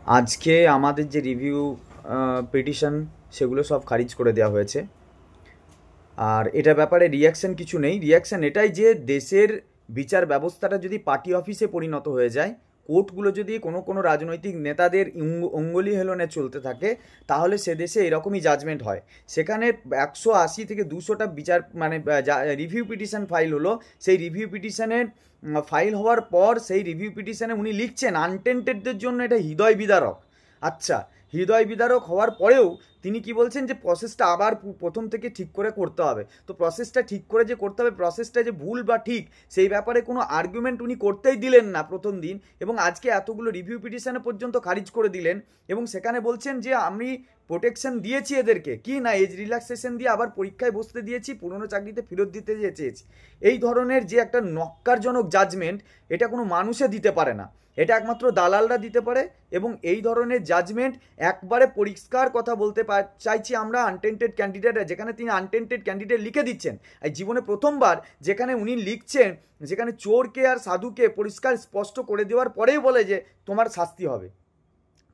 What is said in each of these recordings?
আজকে আমাদের যে রিভিউ পিটিশন সেগুলো সব খারিজ করে দেওয়া হয়েছে। আর এটা ব্যাপারে রিয়াকশন কিছু নেই, রিয়াকশন এটাই যে দেশের বিচার ব্যবস্থাটা যদি পার্টি অফিসে পরিণত হয়ে যায়, কোর্টগুলো যদি কোনো কোনো রাজনৈতিক নেতাদের অঙ্গুলি হেলনে চলতে থাকে, তাহলে সে দেশে এরকমই জাজমেন্ট হয়। সেখানে 180 থেকে 200টা বিচার মানে রিভিউ পিটিশন ফাইল হলো। সেই রিভিউ পিটিশনের ফাইল হওয়ার পর সেই রিভিউ পিটিশনে উনি লিখছেন আনটেন্টেডদের জন্য এটা হৃদয় বিদারক। আচ্ছা, হৃদয় বিদারক হওয়ার পরেও তিনি কি বলছেন যে প্রসেসটা আবার প্রথম থেকে ঠিক করে করতে হবে। তো প্রসেসটা ঠিক করে যে করতে হবে, প্রসেসটা যে ভুল বা ঠিক সেই ব্যাপারে কোনো আর্গুমেন্ট উনি করতেই দিলেন না প্রথম দিন, এবং আজকে এতগুলো রিভিউ পিটিশনে পর্যন্ত খারিজ করে দিলেন। এবং সেখানে বলছেন যে আমি প্রোটেকশন দিয়েছি এদেরকে, কি না এজ রিল্যাক্সেশন দিয়ে আবার পরীক্ষায় বসতে দিয়েছি, পুরনো চাকরিতে ফেরত দিতে চেয়েছি। এই ধরনের যে একটা নক্কারজনক জাজমেন্ট, এটা কোনো মানুষে দিতে পারে না, এটা একমাত্র দালালরা দিতে পারে। এবং এই ধরনের জাজমেন্ট একবারে পরিষ্কার কথা বলতে চাইছি আমরা, আনটেন্টেড ক্যান্ডিডেট, যেখানে তিনি আনটেন্টেড ক্যান্ডিডেট লিখে দিচ্ছেন। এই জীবনে প্রথমবার যেখানে উনি লিখছেন, যেখানে চোরকে আর সাধুকে পরিষ্কার স্পষ্ট করে দেওয়ার পরেই বলে যে তোমার শাস্তি হবে।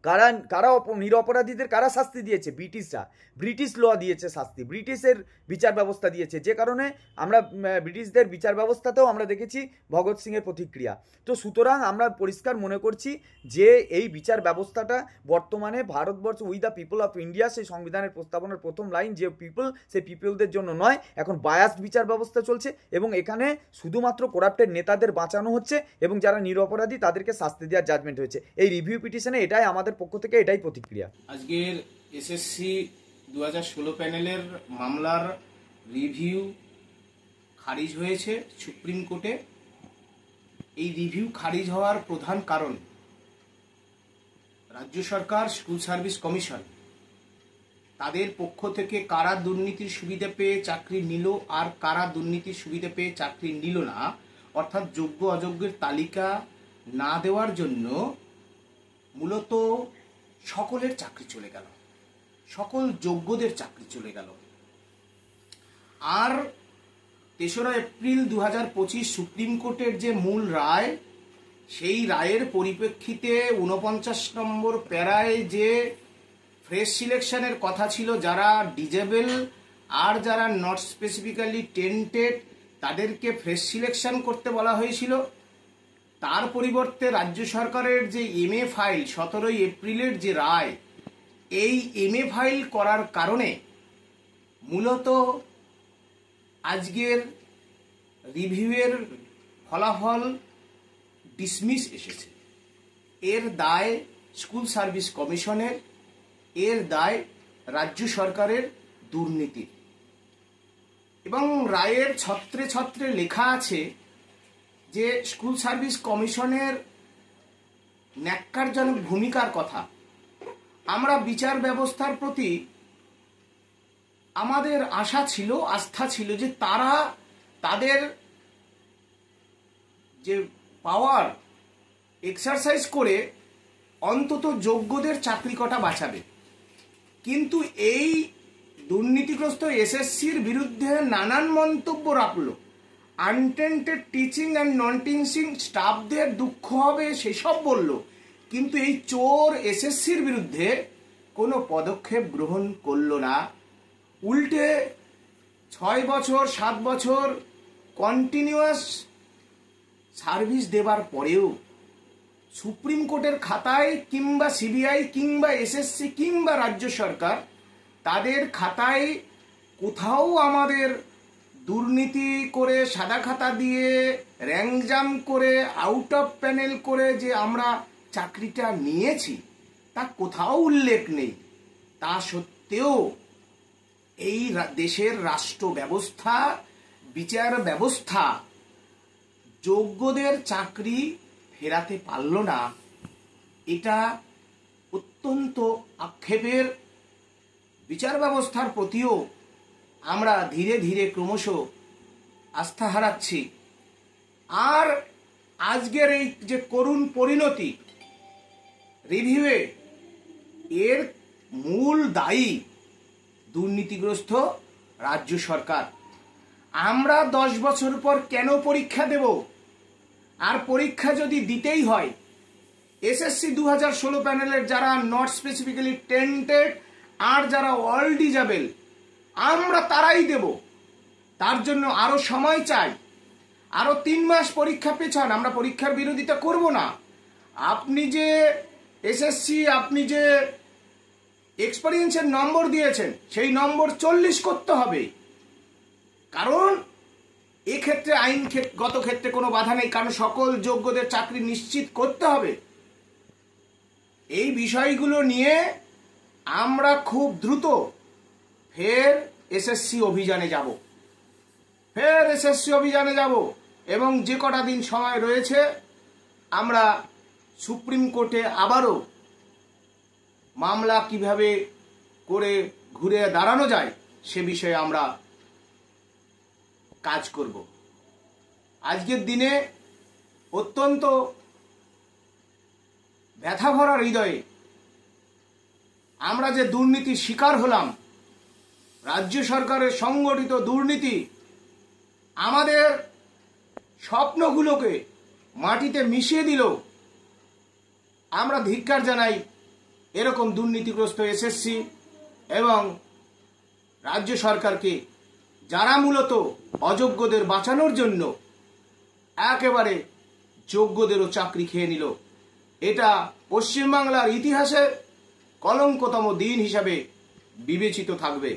কারা কারা নিরপরাধীদের কারা শাস্তি দিয়েছে? ব্রিটিশরা। ব্রিটিশ ল দিয়েছে শাস্তি, ব্রিটিশের বিচার ব্যবস্থা দিয়েছে, যে কারণে আমরা ব্রিটিশদের বিচার ব্যবস্থাতেও আমরা দেখেছি ভগৎ সিংয়ের প্রতিক্রিয়া। তো সুতরাং আমরা পরিষ্কার মনে করছি যে এই বিচার ব্যবস্থাটা বর্তমানে Bharatvarsha we the people of India, সেই সংবিধানের প্রস্তাবনার প্রথম লাইন, যে পিপল, সেই পিপলদের জন্য নয়। এখন বায়াসড বিচার ব্যবস্থা চলছে এবং এখানে শুধুমাত্র করাপ্টেড নেতাদের বাঁচানো হচ্ছে এবং যারা নিরপরাধী তাদেরকে শাস্তি দেওয়ার জাজমেন্ট হয়েছে। এই রিভিউ পিটিশনে এটাই আমাদের পক্ষ থেকে এটাই প্রতিক্রিয়া। আজকের এসএসসি 2016 প্যানেলের মামলার রিভিউ খারিজ হয়েছে সুপ্রিম কোর্টে। এই রিভিউ খারিজ হওয়ার প্রধান কারণ রাজ্য সরকার, স্কুল সার্ভিস কমিশন, তাদের পক্ষ থেকে কারা দুর্নীতির সুবিধা পেয়ে চাকরি নিল আর কারা দুর্নীতির সুবিধা পেয়ে চাকরি নিল না, অর্থাৎ যোগ্য অযোগ্যের তালিকা না দেওয়ার জন্য মূলত সকলের চাকরি চলে গেল, সকল যোগ্যদের চাকরি চলে গেল। আর 3রা এপ্রিল 2025 সুপ্রিম কোর্টের যে মূল রায়, সেই রায়ের পরিপ্রেক্ষিতে 49 নম্বর প্যারায় যে ফ্রেশ সিলেকশনের কথা ছিল, যারা ডিজেবল আর যারা নট স্পেসিফিক্যালি টেন্টেড তাদেরকে ফ্রেশ সিলেকশন করতে বলা হয়েছিল, তার পরিবর্তে রাজ্য সরকারের যে এমএ ফাইল 17 এপ্রিলের যে রায়, এই এমএ ফাইল করার কারণে মূলত আজকের রিভিউয়ের ফলাফল ডিসমিস এসেছে। এর দায় স্কুল সার্ভিস কমিশনের, এর দায় রাজ্য সরকারের দুর্নীতি। এবং রায়ের ছত্রে ছত্রে লেখা আছে যে স্কুল সার্ভিস কমিশনের ন্যাক্কারজনক ভূমিকার কথা। আমরা বিচার ব্যবস্থার প্রতি আমাদের আশা ছিল, আস্থা ছিল যে তারা তাদের যে পাওয়ার এক্সারসাইজ করে অন্তত যোগ্যদের চাকরি কটা বাঁচাবে। কিন্তু এই দুর্নীতিগ্রস্ত এসএসসির বিরুদ্ধে নানান মন্তব্য রাখলো, untainted teaching and non teaching স্টাফদের দুঃখ হবে সেসব বলল, কিন্তু এই চোর এসএসসির বিরুদ্ধে কোনো পদক্ষেপ গ্রহণ করলো না। উল্টে 6 বছর 7 বছর কন্টিনিউয়াস সার্ভিস দেবার পরেও সুপ্রিম কোর্টের খাতায় কিংবা সিবিআই কিংবা এসএসসি কিংবা রাজ্য সরকার, তাদের খাতায় কোথাও আমাদের দুর্নীতি করে সাদা খাতা দিয়ে র্যাঙ্কজাম করে আউট অফ প্যানেল করে যে আমরা চাকরিটা নিয়েছি তা কোথাও উল্লেখ নেই। তা সত্ত্বেও এই দেশের রাষ্ট্র ব্যবস্থা, বিচার ব্যবস্থা যোগ্যদের চাকরি ফেরাতে পারল না। এটা অত্যন্ত আক্ষেপের। বিচার ব্যবস্থার প্রতিও আমরা ধীরে ধীরে ক্রমশ আস্থা হারাচ্ছি। আর আজকের এই যে করুণ পরিণতি রিভিউয়ে, এর মূল দায়ী দুর্নীতিগ্রস্ত রাজ্য সরকার। আমরা 10 বছর পর কেন পরীক্ষা দেব? আর পরীক্ষা যদি দিতেই হয় এসএসসি 2016 প্যানেলের যারা নট স্পেসিফিক্যালি টেন্টেড আর যারা এলিজিবল আমরা তারাই দেব। তার জন্য আরো সময় চাই, আরো 3 মাস পরীক্ষা পেছান। আমরা পরীক্ষার বিরোধিতা করব না। আপনি যে এসএসসি, আপনি যে এক্সপেরিয়েন্সের নম্বর দিয়েছেন সেই নম্বর 40 করতে হবে, কারণ এক্ষেত্রে আইনগত ক্ষেত্রে কোনো বাধা নেই, কারণ সকল যোগ্যদের চাকরি নিশ্চিত করতে হবে। এই বিষয়গুলো নিয়ে আমরা খুব দ্রুত ফের এসএসসি অভিযানে যাব, এবং যে কটা দিন সময় রয়েছে আমরা সুপ্রিম কোর্টে আবারও মামলা কিভাবে করে ঘুরে দাঁড়ানো যায় সে বিষয়ে আমরা কাজ করব। আজকের দিনে অত্যন্ত ব্যথা ভরা হৃদয়ে আমরা যে দুর্নীতির শিকার হলাম, রাজ্য সরকারের সংগঠিত দুর্নীতি আমাদের স্বপ্নগুলোকে মাটিতে মিশিয়ে দিল। আমরা ধিক্কার জানাই এরকম দুর্নীতিগ্রস্ত এসএসসি এবং রাজ্য সরকারকে, যারা মূলত অযোগ্যদের বাঁচানোর জন্য একেবারে যোগ্যদেরও চাকরি খেয়ে নিল। এটা পশ্চিমবাংলার ইতিহাসে কলঙ্কতম দিন হিসাবে বিবেচিত থাকবে।